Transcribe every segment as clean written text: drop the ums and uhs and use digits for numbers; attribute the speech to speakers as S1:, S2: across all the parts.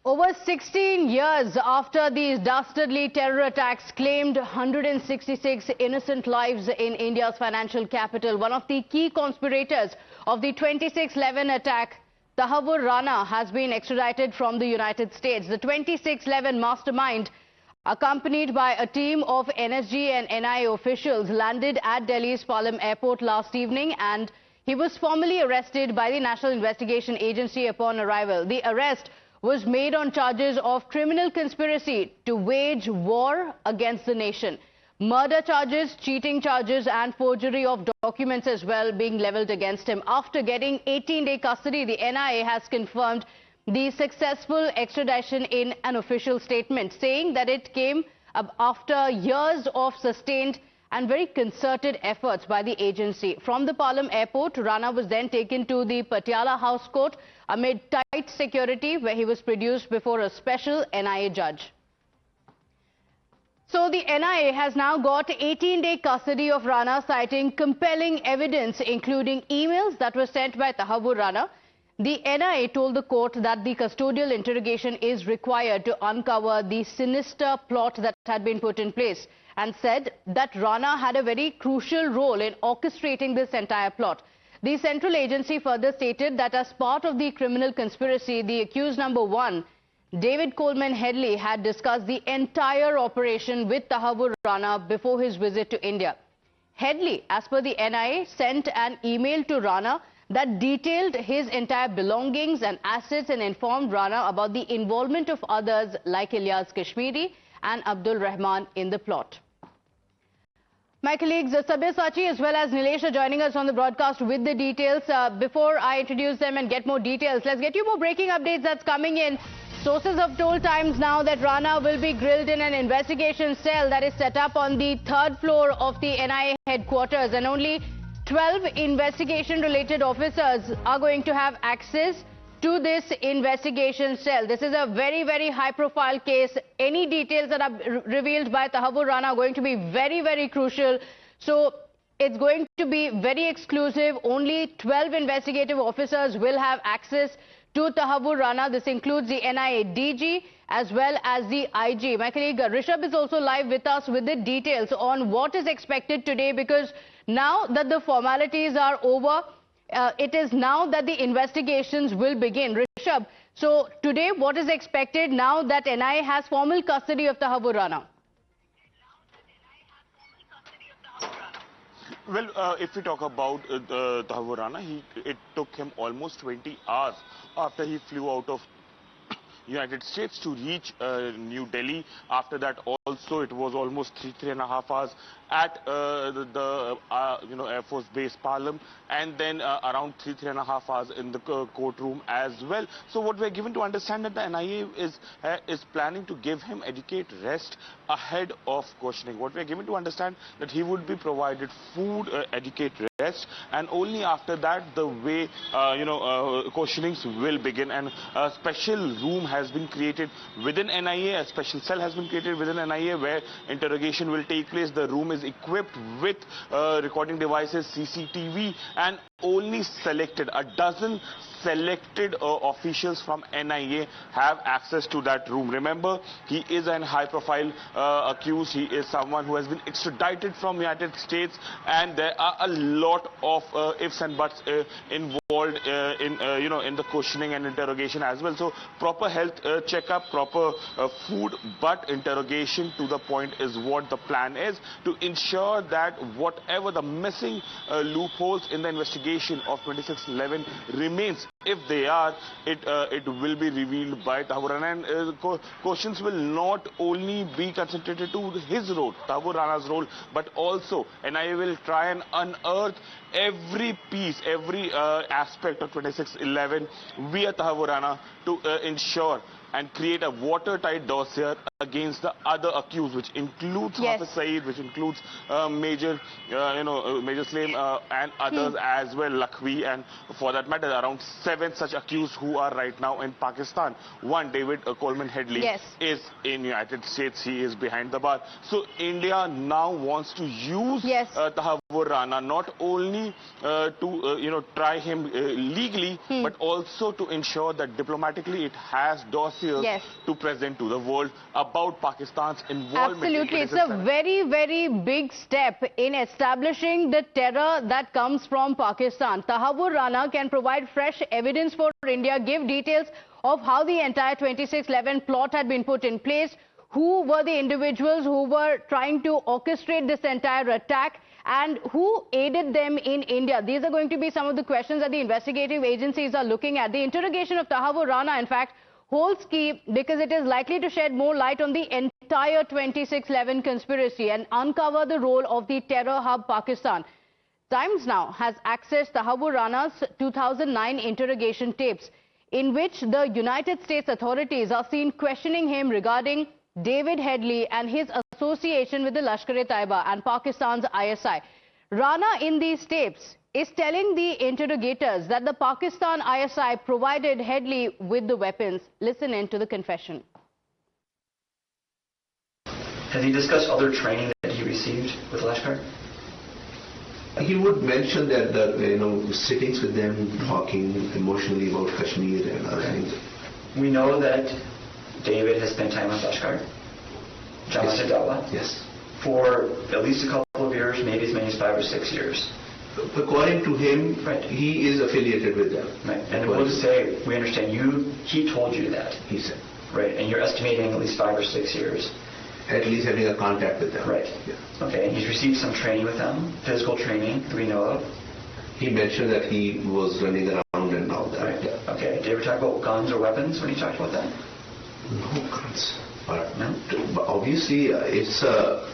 S1: Over 16 years after these dastardly terror attacks claimed 166 innocent lives in India's financial capital, one of the key conspirators of the 26/11 attack, Tahawwur Rana, has been extradited from the United States. The 26/11 mastermind, accompanied by a team of NSG and NIA officials, landed at Delhi's Palam Airport last evening, and he was formally arrested by the National Investigation Agency upon arrival. The arrest was made on charges of criminal conspiracy to wage war against the nation. Murder charges, cheating charges and forgery of documents as well being levelled against him. After getting 18-day custody, the NIA has confirmed the successful extradition in an official statement, saying that it came after years of sustained and very concerted efforts by the agency. From the Palam airport, Rana was then taken to the Patiala House Court amid tight security, where he was produced before a special NIA judge. So the NIA has now got 18-day custody of Rana, citing compelling evidence, including emails that were sent by Tahawwur Rana. The NIA told the court that the custodial interrogation is required to uncover the sinister plot that had been put in place, and said that Rana had a very crucial role in orchestrating this entire plot. The central agency further stated that as part of the criminal conspiracy, the accused number 1, David Coleman Headley, had discussed the entire operation with Tahawwur Rana before his visit to India. Headley, as per the NIA, sent an email to Rana that detailed his entire belongings and assets and informed Rana about the involvement of others like Ilyas Kashmiri and Abdul Rahman in the plot. My colleagues Sabir Sachi as well as Nilesh are joining us on the broadcast with the details. Before I introduce them and get more details, let's get you more breaking updates that's coming in. Sources have told Times Now that Rana will be grilled in an investigation cell that is set up on the 3rd floor of the NIA headquarters, and only 12 investigation-related officers are going to have access to this investigation cell. This is a very, very high-profile case. Any details that are revealed by Tahawwur Rana are going to be very, very crucial. So it's going to be very exclusive. Only 12 investigative officers will have access to Tahawwur Rana. This includes the NIA DG as well as the IG. My colleague Rishabh is also live with us with the details on what is expected today, because now that the formalities are over, it is now that the investigations will begin. Rishabh, so today what is expected now that NIA has formal custody of Tahawwur Rana?
S2: Well, if we talk about Tahawwur Rana, it took him almost 20 hours after he flew out of United States to reach New Delhi. After that also it was almost three and a half hours at the Air Force Base Palam, and then around three and a half hours in the courtroom as well. So what we're given to understand that the NIA is planning to give him adequate rest ahead of questioning. What we're given to understand that he would be provided food, adequate rest, and only after that the way questionings will begin. And a special room has been created within NIA, a special cell has been created within NIA where interrogation will take place. The room is equipped with recording devices, CCTV, and only a dozen selected officials from NIA have access to that room. Remember, he is an high-profile accused. He is someone who has been extradited from United States, and there are a lot of ifs and buts involved in the questioning and interrogation as well. So proper health checkup, proper food, but interrogation to the point is what the plan is, to ensure that whatever the missing loopholes in the investigation of 26/11 remains. If they are, it will be revealed by Tahawwur Rana, and questions will not only be concentrated to his role, Tahawwur Rana's role, but also NIA will try and unearth every piece, every aspect of 26/11 via Tahawwur Rana to ensure and create a watertight dossier against the other accused, which includes Hafiz Saeed, which includes Major Saleem and others as well, Lakhvi, and for that matter, around 7 such accused who are right now in Pakistan. One, David Coleman Headley, is in United States. He is behind the bar. So India now wants to use Tahawwur Rana not only to try him legally, but also to ensure that diplomatically it has dossier fears to present to the world about Pakistan's involvement.
S1: Absolutely. It's a very, very big step in establishing the terror that comes from Pakistan. Tahawwur Rana can provide fresh evidence for India, give details of how the entire 26/11 plot had been put in place, who were the individuals who were trying to orchestrate this entire attack, and who aided them in India. These are going to be some of the questions that the investigative agencies are looking at. The interrogation of Tahawwur Rana, in fact, holds key because it is likely to shed more light on the entire 26/11 conspiracy and uncover the role of the terror hub Pakistan. Times now has accessed Tahawwur Rana's 2009 interrogation tapes, in which the United States authorities are seen questioning him regarding David Headley and his association with the Lashkar-e-Taiba and Pakistan's ISI. Rana in these tapes is telling the interrogators that the Pakistan ISI provided Headley with the weapons. Listen in to the confession.
S3: Has he discussed other training that he received with Lashkar?
S4: He would mention that, sittings with them, talking emotionally about Kashmir and other things.
S3: We know that David has spent time with Lashkar,
S4: Yes.
S3: for at least a couple of years, maybe as many as 5 or 6 years.
S4: According to him, he is affiliated with them.
S3: Right. And we'll just say, we understand he told you that.
S4: He said.
S3: Right. And you're estimating at least 5 or 6 years.
S4: At least having a contact with them.
S3: Right.
S4: Yeah.
S3: Okay. And he's received some training with them, physical training that we know of.
S4: He mentioned that he was running around and all that.
S3: Right. Yeah. Okay. Did you ever talk about guns or weapons when he talked about that?
S4: No guns.
S3: No?
S4: But obviously, it's a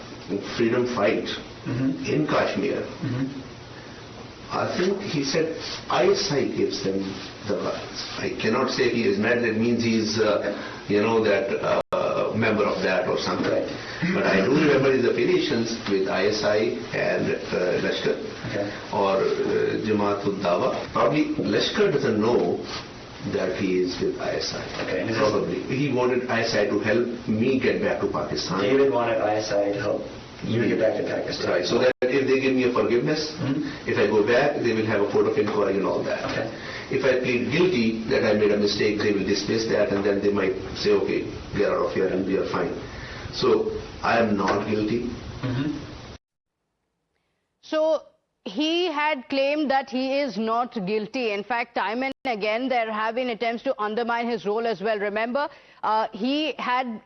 S4: freedom fight in Kashmir. I think he said ISI gives them the guns. I cannot say he is mad. That means he's, member of that or something.
S3: Right.
S4: But I do remember his affiliations with ISI and Lashkar or Jamaat-ud-Dawa. Probably Lashkar doesn't know that he is with ISI.
S3: Okay.
S4: Probably. He wanted ISI to help me get back to Pakistan.
S3: David wanted ISI to help you get back to Pakistan.
S4: Right. So that if they give me a forgiveness, if I go back, they will have a court of inquiry and all that.
S3: Okay.
S4: If I plead guilty that I made a mistake, they will dismiss that, and then they might say, okay, we are out of here and we are fine. So I am not guilty.
S1: So he had claimed that he is not guilty. In fact, time and again, there have been attempts to undermine his role as well. Remember, he had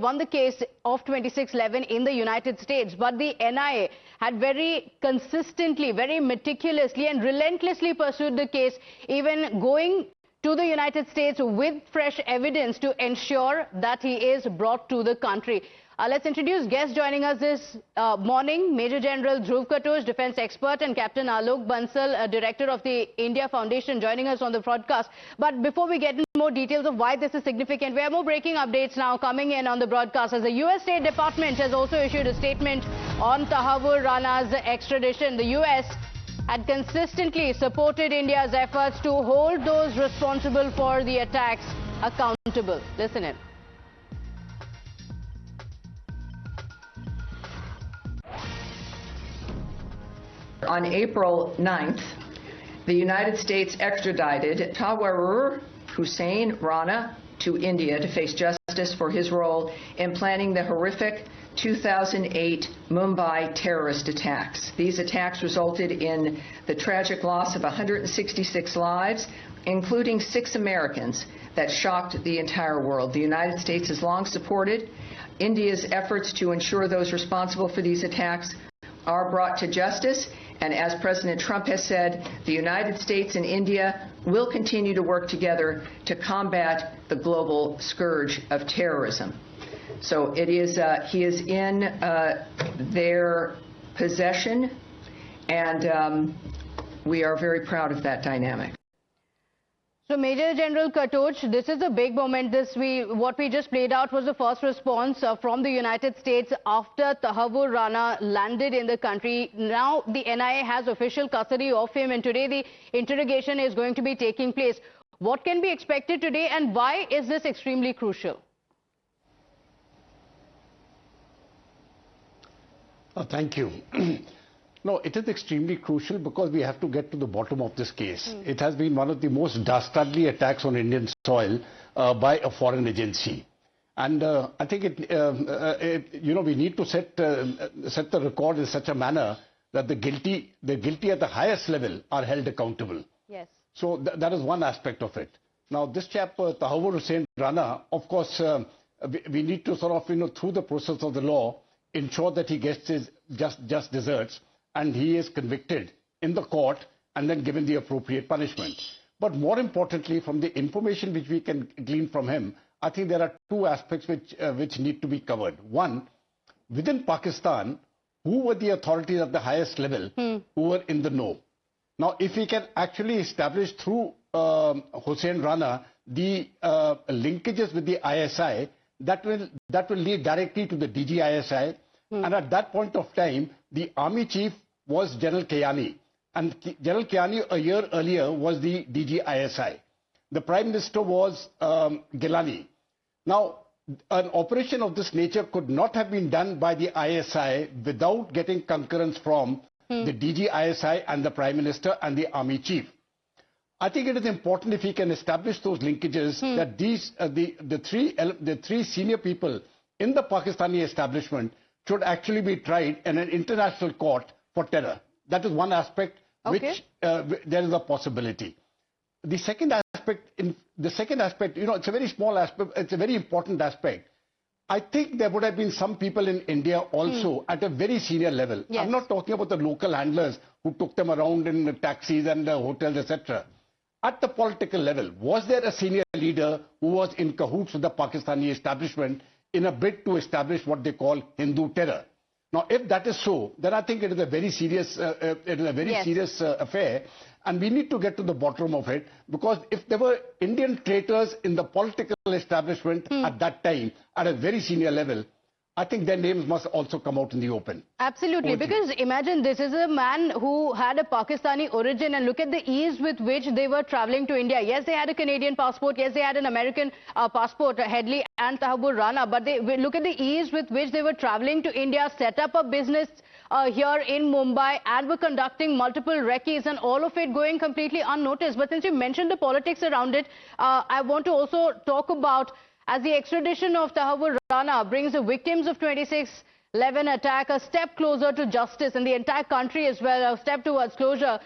S1: won the case of 26/11 in the United States, but the NIA had very consistently, very meticulously and relentlessly pursued the case, even going to the United States with fresh evidence to ensure that he is brought to the country. Let's introduce guests joining us this morning. Major General Dhruv Katoch, defense expert, and Captain Alok Bansal, director of the India Foundation, joining us on the broadcast. But before we get into more details of why this is significant, we have more breaking updates now coming in on the broadcast, as the US State Department has also issued a statement on Tahawwur Rana's extradition. The US had consistently supported India's efforts to hold those responsible for the attacks accountable. Listen in.
S5: On April 9th, the United States extradited Tahawwur Hussain Rana to India to face justice for his role in planning the horrific 2008 Mumbai terrorist attacks. These attacks resulted in the tragic loss of 166 lives, including 6 Americans, that shocked the entire world. The United States has long supported India's efforts to ensure those responsible for these attacks are brought to justice. And as President Trump has said, the United States and India will continue to work together to combat the global scourge of terrorism. So it is, he is in their possession, and we are very proud of that dynamic.
S1: So, Major General Katoch, this is a big moment. What we just played out was the first response from the United States after Tahawwur Rana landed in the country. Now the NIA has official custody of him, and today the interrogation is going to be taking place. What can be expected today, and why is this extremely crucial?
S6: Thank you. No, it is extremely crucial because we have to get to the bottom of this case. It has been one of the most dastardly attacks on Indian soil by a foreign agency. And I think we need to set the record in such a manner that the guilty at the highest level are held accountable.
S1: Yes.
S6: So that is one aspect of it. Now, this chap, Tahawwur Hussain Rana, of course, we need to sort of, through the process of the law, ensure that he gets his just deserts and he is convicted in the court and then given the appropriate punishment. But more importantly, from the information which we can glean from him, I think there are two aspects which need to be covered. One, within Pakistan, who were the authorities at the highest level who were in the know? Now, if we can actually establish through Hussain Rana the linkages with the ISI, that will lead directly to the DG ISI. And at that point of time, the army chief was General Kayani. And General Kayani a year earlier was the DG ISI. The Prime Minister was Gilani. Now, an operation of this nature could not have been done by the ISI without getting concurrence from the DG ISI and the Prime Minister and the Army Chief. I think it is important if we can establish those linkages that the three senior people in the Pakistani establishment should actually be tried in an international court for terror. That is one aspect which there is a possibility. The second aspect, it's a very small aspect, it's a very important aspect. I think there would have been some people in India also at a very senior level.
S1: Yes.
S6: I'm not talking about the local handlers who took them around in the taxis and the hotels, etc. At the political level, was there a senior leader who was in cahoots with the Pakistani establishment in a bid to establish what they call Hindu terror? Now, if that is so, then I think it is a very serious, serious affair, and we need to get to the bottom of it, because if there were Indian traitors in the political establishment at that time, at a very senior level, I think their names must also come out in the open.
S1: Absolutely, because imagine this is a man who had a Pakistani origin, and look at the ease with which they were traveling to India. Yes, they had a Canadian passport. Yes, they had an American passport, Headley and Tahawwur Rana. But look at the ease with which they were traveling to India, set up a business here in Mumbai, and were conducting multiple recce's, and all of it going completely unnoticed. But since you mentioned the politics around it, I want to also talk about, as the extradition of Tahawwur Rana brings the victims of 26/11 attack a step closer to justice, and the entire country as well, a step towards closure,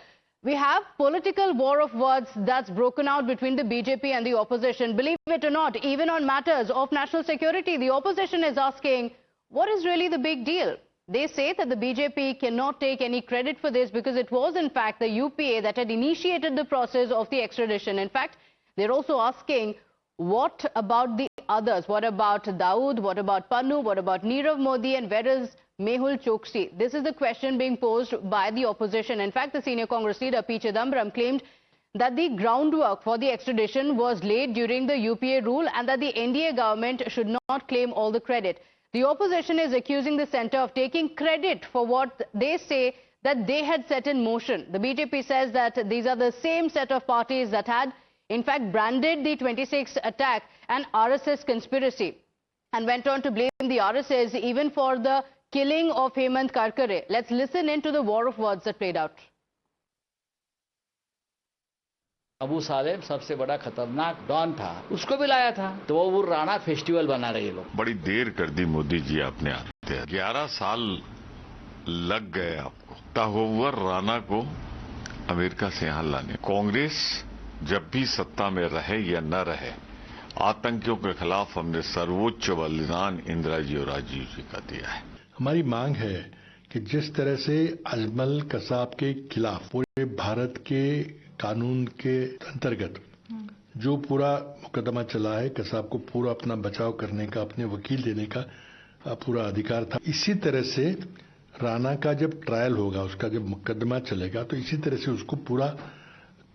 S1: we have political war of words that's broken out between the BJP and the opposition. Believe it or not, even on matters of national security, the opposition is asking, what is really the big deal? They say that the BJP cannot take any credit for this because it was in fact the UPA that had initiated the process of the extradition. In fact, they're also asking, what about the others? What about Daood? What about Pannu? What about Nirav Modi? And where is Mehul Choksi? This is the question being posed by the opposition. In fact, the senior Congress leader P. Chidambaram claimed that the groundwork for the extradition was laid during the UPA rule and that the NDA government should not claim all the credit. The opposition is accusing the centre of taking credit for what they say that they had set in motion. The BJP says that these are the same set of parties that had in fact branded the 26 attack an RSS conspiracy, and went on to blame the RSS even for the killing of Hemant Karkare. Let's listen into the war of words that played out.
S7: Abu Salem सबसे बड़ा खतरनाक don था, उसको भी लाया था। Tahawwur Rana festival बना रहे लोग।
S8: बड़ी देर कर दी मोदी जी आपने आते। 11 साल लग गए आपको तहव्वुर राणा को अमेरिका से यहाँ लाने। कांग्रेस जब भी सत्ता में रहे या न रहे, आतंकियों के खिलाफ हमने सर्वोच्च बलिदान इंदिरा जी और राजीव जी का दिया है।
S9: हमारी मांग है कि जिस तरह से अजमल कसाब के खिलाफ पूरे भारत के कानून के अंतर्गत जो पूरा मुकदमा चला है, कसाब को पूरा अपना बचाव करने का, अपने वकील देने का पूरा अधिकार था। इसी तरह से राणा का जब ट्रायल होगा, उसका जब मुकदमा चलेगा, तो इसी तरह से उसको पूरा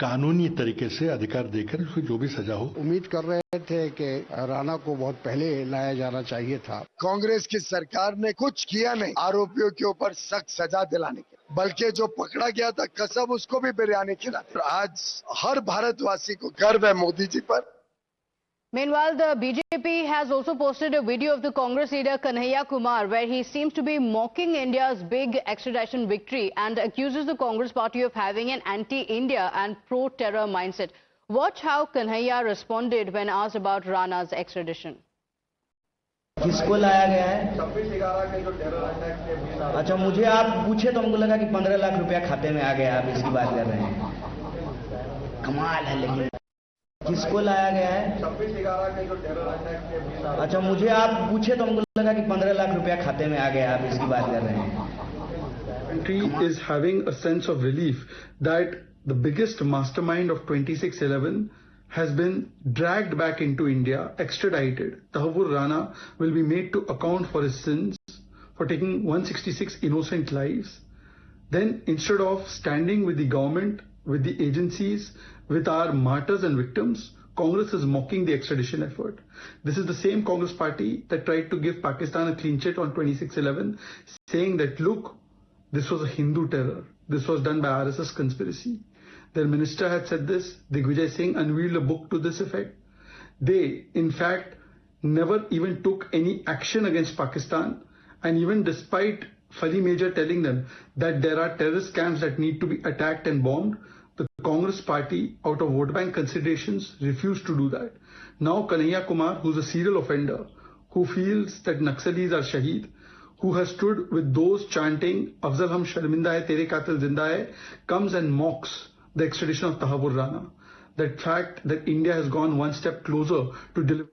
S9: कानूनी तरीके से अधिकार देकर उसको जो भी सजा हो।
S10: उम्मीद कर रहे थे कि राणा को बहुत पहले लाया जाना चाहिए था।
S11: कांग्रेस की सरकार ने कुछ किया नहीं आरोपियों के ऊपर सख्त सजा दिलाने के, बल्कि जो पकड़ा गया था कसम उसको भी बिरयानी खिलाते। आज हर भारतवासी को गर्व है मोदी जी पर।
S1: Meanwhile, the BJP has also posted a video of the Congress leader Kanhaiya Kumar where he seems to be mocking India's big extradition victory and accuses the Congress party of having an anti-India and pro-terror mindset. Watch how Kanhaiya responded when asked about Rana's extradition.
S12: किसको लाया गया है? अच्छा, मुझे आप पूछे तो हमको लगा कि 15 लाख रुपया खाते में आ गया, आप इसकी बात कर रहे हैं। कमाल है। लेकिन किसको लाया गया है? अच्छा, मुझे आप पूछे तो हमको लगा कि 15 लाख रुपया खाते में आ गया, आप इसकी बात कर रहे हैं।
S13: Country is having a sense of relief that the biggest mastermind of 26/11 has been dragged back into India, extradited. Tahawwur Rana will be made to account for his sins for taking 166 innocent lives. Then, instead of standing with the government, with the agencies, with our martyrs and victims, Congress is mocking the extradition effort. This is the same Congress party that tried to give Pakistan a clean chit on 26/11, saying that, look, this was a Hindu terror. This was done by RSS conspiracy. Their minister had said this. Digvijay Singh unveiled a book to this effect. They, in fact, never even took any action against Pakistan. And even despite Fali Major telling them that there are terrorist camps that need to be attacked and bombed, the Congress party, out of vote bank considerations, refused to do that. Now Kanhaiya Kumar, who's a serial offender, who feels that Naxalis are Shaheed, who has stood with those chanting, Afzal hum sharminda hai, tere qatil zinda hai, comes and mocks the extradition of Tahawwur Rana. That fact that India has gone one step closer to deliver.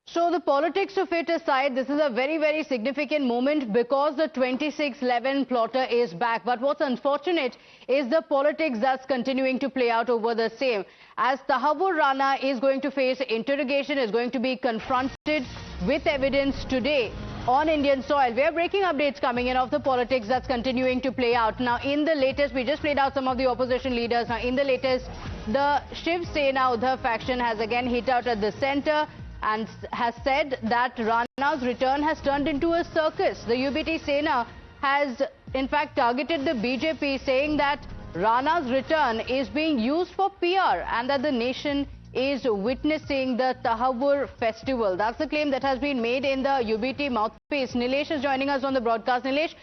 S1: So the politics of it aside, this is a very, very significant moment because the 26/11 plotter is back. But what's unfortunate is the politics that's continuing to play out over the same. As Tahawwur Rana is going to face interrogation, is going to be confronted with evidence today on Indian soil. We are breaking updates coming in of the politics that's continuing to play out. Now, in the latest, we just played out some of the opposition leaders. Now, in the latest, the Shiv Sena Uddhav faction has again hit out at the center and has said that Rana's return has turned into a circus. The UBT Sena has in fact targeted the BJP, saying that Rana's return is being used for PR and that the nation is witnessing the Tahawwur festival. That's the claim that has been made in the UBT mouthpiece. Nilesh is joining us on the broadcast. Nilesh,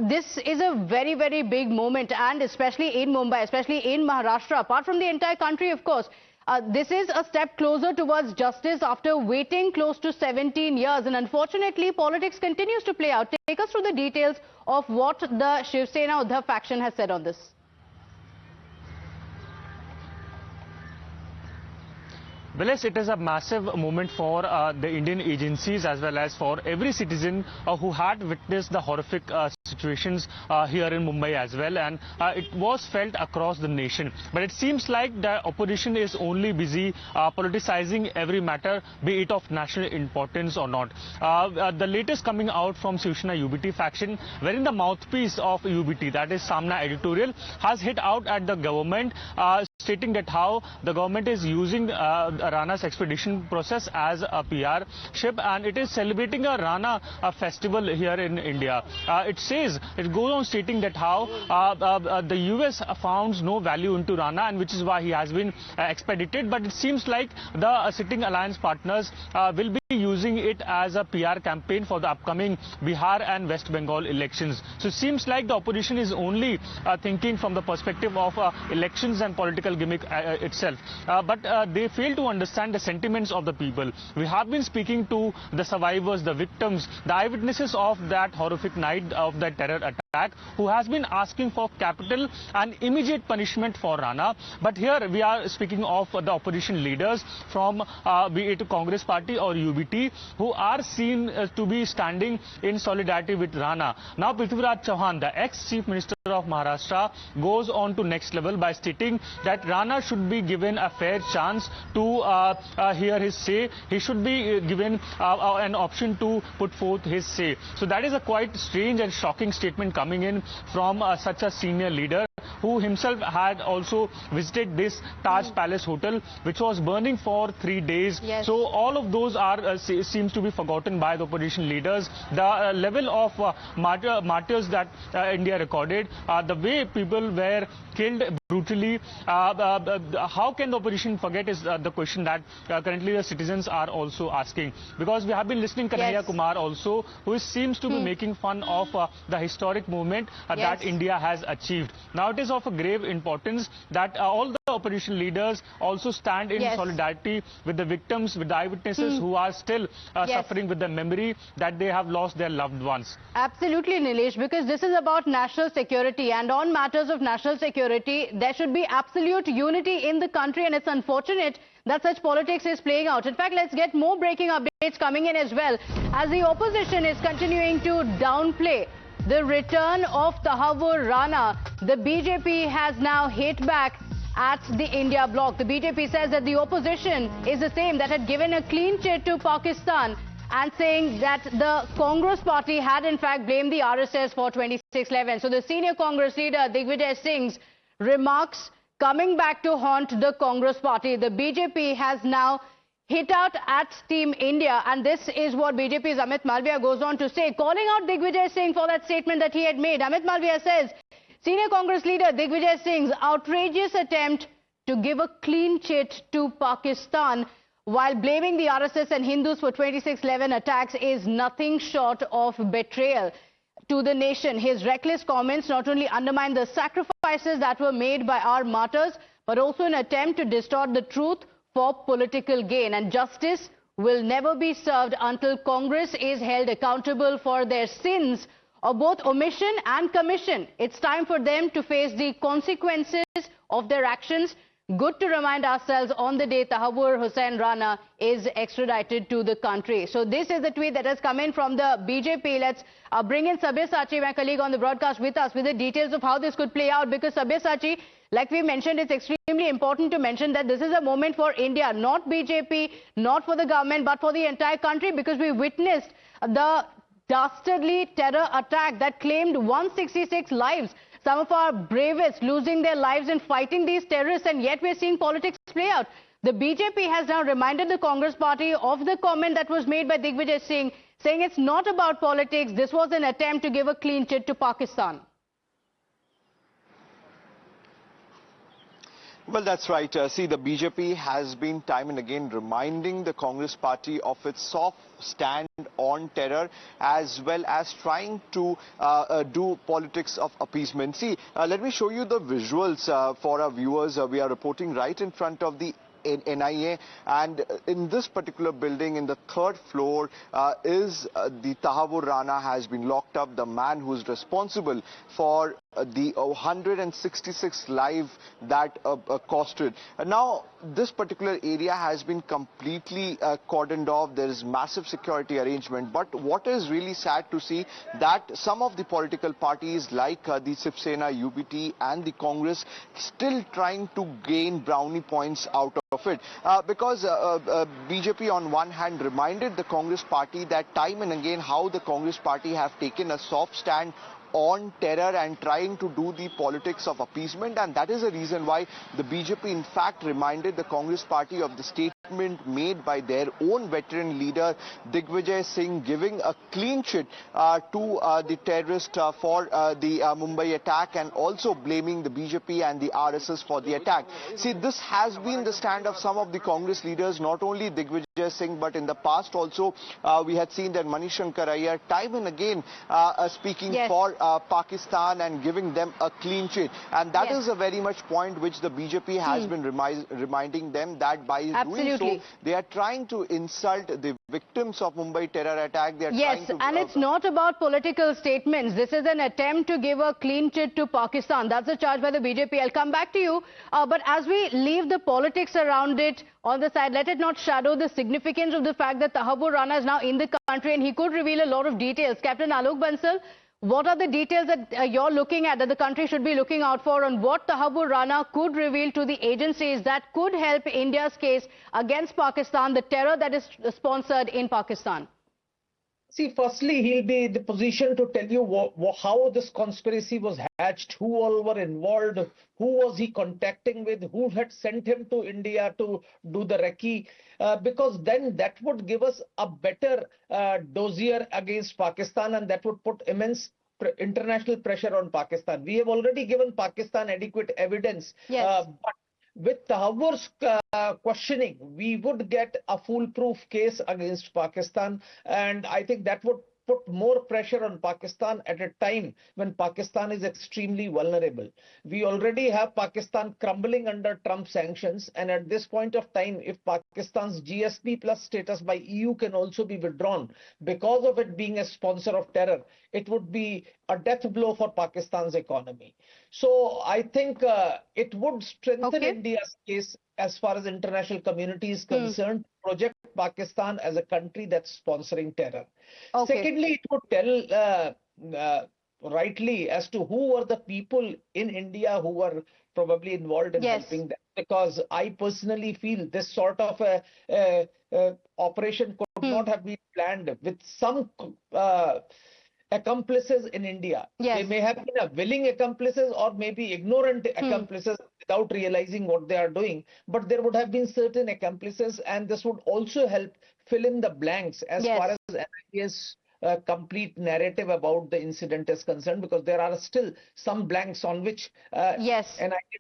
S1: this is a very, very big moment, and especially in Mumbai, especially in Maharashtra, apart from the entire country, of course. This is a step closer towards justice after waiting close to 17 years. And unfortunately, politics continues to play out. Take us through the details of what the Shiv Sena Uddhav faction has said on this.
S14: Well, yes, it is a massive moment for the Indian agencies as well as for every citizen who had witnessed the horrific situations here in Mumbai as well, and it was felt across the nation. But it seems like the opposition is only busy politicizing every matter, be it of national importance or not. The latest coming out from Shiv Sena UBT faction, wherein the mouthpiece of UBT, that is Samna editorial, has hit out at the government, stating that how the government is using Rana's expedition process as a PR ship, and it is celebrating a Rana festival here in India. It goes on stating that how the US found no value into Rana, and which is why he has been expedited. But it seems like the sitting alliance partners will be using it as a PR campaign for the upcoming Bihar and West Bengal elections. So it seems like the opposition is only thinking from the perspective of elections and political gimmick itself. But they fail to understand the sentiments of the people. We have been speaking to the survivors, the victims, the eyewitnesses of that horrific night of that terror attack, who has been asking for capital and immediate punishment for Rana. But here we are speaking of the opposition leaders from be it Congress party or UBT, who are seen to be standing in solidarity with Rana. Now Prithviraj Chauhan, the ex-chief minister of Maharashtra, goes on to next level by stating that Rana should be given a fair chance to hear his say. He should be given an option to put forth his say. So that is a quite strange and shocking statement coming in from such a senior leader, who himself had also visited this Taj Palace Hotel, which was burning for 3 days.
S1: Yes.
S14: So all of those are seems to be forgotten by the opposition leaders. The level of martyrs that India recorded, the way people were killed brutally, how can the opposition forget is the question that currently the citizens are also asking. Because we have been listening to Kanhaiya Kumar also, who seems to be making fun of the historic movement that India has achieved. Now it is of a grave importance that all the opposition leaders also stand in solidarity with the victims, with the eyewitnesses who are still suffering with the memory that they have lost their loved ones.
S1: Absolutely, Nilesh, because this is about national security, and on matters of national security, there should be absolute unity in the country, and it's unfortunate that such politics is playing out. In fact, let's get more breaking updates coming in as well, as the opposition is continuing to downplay the return of Tahawwur Rana. The BJP has now hit back at the India bloc. The BJP says that the opposition is the same that had given a clean chit to Pakistan, and saying that the Congress party had in fact blamed the RSS for 2611. So the senior Congress leader Digvijay Singh's remarks coming back to haunt the Congress party. The BJP has now hit out at Team India, and this is what BJP's Amit Malviya goes on to say, calling out Digvijay Singh for that statement that he had made. Amit Malviya says, senior Congress leader Digvijay Singh's outrageous attempt to give a clean chit to Pakistan while blaming the RSS and Hindus for 2611 attacks is nothing short of betrayal to the nation. His reckless comments not only undermine the sacrifices that were made by our martyrs, but also an attempt to distort the truth for political gain. And justice will never be served until Congress is held accountable for their sins of both omission and commission. It's time for them to face the consequences of their actions. Good to remind ourselves on the day Tahawwur Hussain Rana is extradited to the country. So this is the tweet that has come in from the BJP. Let's bring in Sabyasachi, my colleague on the broadcast, with us with the details of how this could play out. Because Sabyasachi, like we mentioned, it's extremely important to mention that this is a moment for India, not BJP, not for the government, but for the entire country, because we witnessed the dastardly terror attack that claimed 166 lives. Some of our bravest losing their lives in fighting these terrorists, and yet we're seeing politics play out. The BJP has now reminded the Congress party of the comment that was made by Digvijay Singh, saying it's not about politics. This was an attempt to give a clean chit to Pakistan.
S15: Well, that's right. See, the BJP has been time and again reminding the Congress party of its soft stand on terror, as well as trying to do politics of appeasement. See, let me show you the visuals for our viewers. We are reporting right in front of the NIA, and in this particular building, in the third floor, is the Tahawwur Rana has been locked up, the man who is responsible for the 166 lives that costed. Now, this particular area has been completely cordoned off. There is massive security arrangement. But what is really sad to see that some of the political parties like the Shiv Sena, UBT and the Congress still trying to gain brownie points out of it. Because BJP on one hand reminded the Congress party that time and again how the Congress party have taken a soft stand on terror and trying to do the politics of appeasement, and that is the reason why the BJP in fact reminded the Congress party of the statement made by their own veteran leader Digvijay Singh, giving a clean chit to the terrorist for the Mumbai attack, and also blaming the BJP and the RSS for the attack. See, this has been the stand of some of the Congress leaders, not only Digvijay Singh, but in the past also we had seen that Manishankar Iyer time and again speaking for Pakistan and giving them a clean chit, and that is a very much point which the BJP has been reminding them, that by doing so they are trying to insult the victims of Mumbai terror attack. They are trying to,
S1: and it's not about political statements. This is an attempt to give a clean chit to Pakistan. That's a charge by the BJP. I'll come back to you, but as we leave the politics around it on the side, let it not shadow the significance of the fact that Tahawwur Rana is now in the country and he could reveal a lot of details. Captain Alok Bansal, what are the details that you're looking at, that the country should be looking out for, on what Tahawwur Rana could reveal to the agencies that could help India's case against Pakistan, the terror that is sponsored in Pakistan?
S16: See, firstly, he'll be in the position to tell you how this conspiracy was hatched, who all were involved, who was he contacting with, who had sent him to India to do the recce, because then that would give us a better dossier against Pakistan, and that would put immense international pressure on Pakistan. We have already given Pakistan adequate evidence, but with Tahawwur's questioning, we would get a foolproof case against Pakistan, and I think that would put more pressure on Pakistan at a time when Pakistan is extremely vulnerable. We already have Pakistan crumbling under Trump sanctions, and at this point of time, if Pakistan's GSP plus status by EU can also be withdrawn because of it being a sponsor of terror, it would be a death blow for Pakistan's economy. So I think it would strengthen India's case as far as international community is concerned, project Pakistan as a country that's sponsoring terror. Secondly, it would tell rightly as to who were the people in India who were probably involved in helping them. Because I personally feel this sort of operation could not have been planned with some accomplices in India. They may have been a willing accomplices or maybe ignorant accomplices without realizing what they are doing, but there would have been certain accomplices, and this would also help fill in the blanks as far as NIA's complete narrative about the incident is concerned, because there are still some blanks on which NIA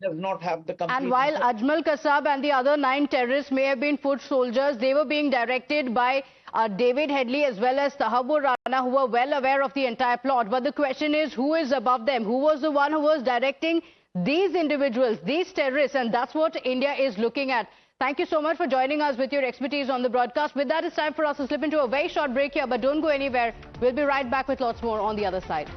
S16: does not have the complete.
S1: And while Ajmal Kasab and the other 9 terrorists may have been foot soldiers, they were being directed by David Headley as well as Tahawwur Rana, who were well aware of the entire plot. But the question is, who is above them? Who was the one who was directing these individuals, these terrorists? And that's what India is looking at. Thank you so much for joining us with your expertise on the broadcast. With that, it's time for us to slip into a very short break here, but don't go anywhere. We'll be right back with lots more on the other side.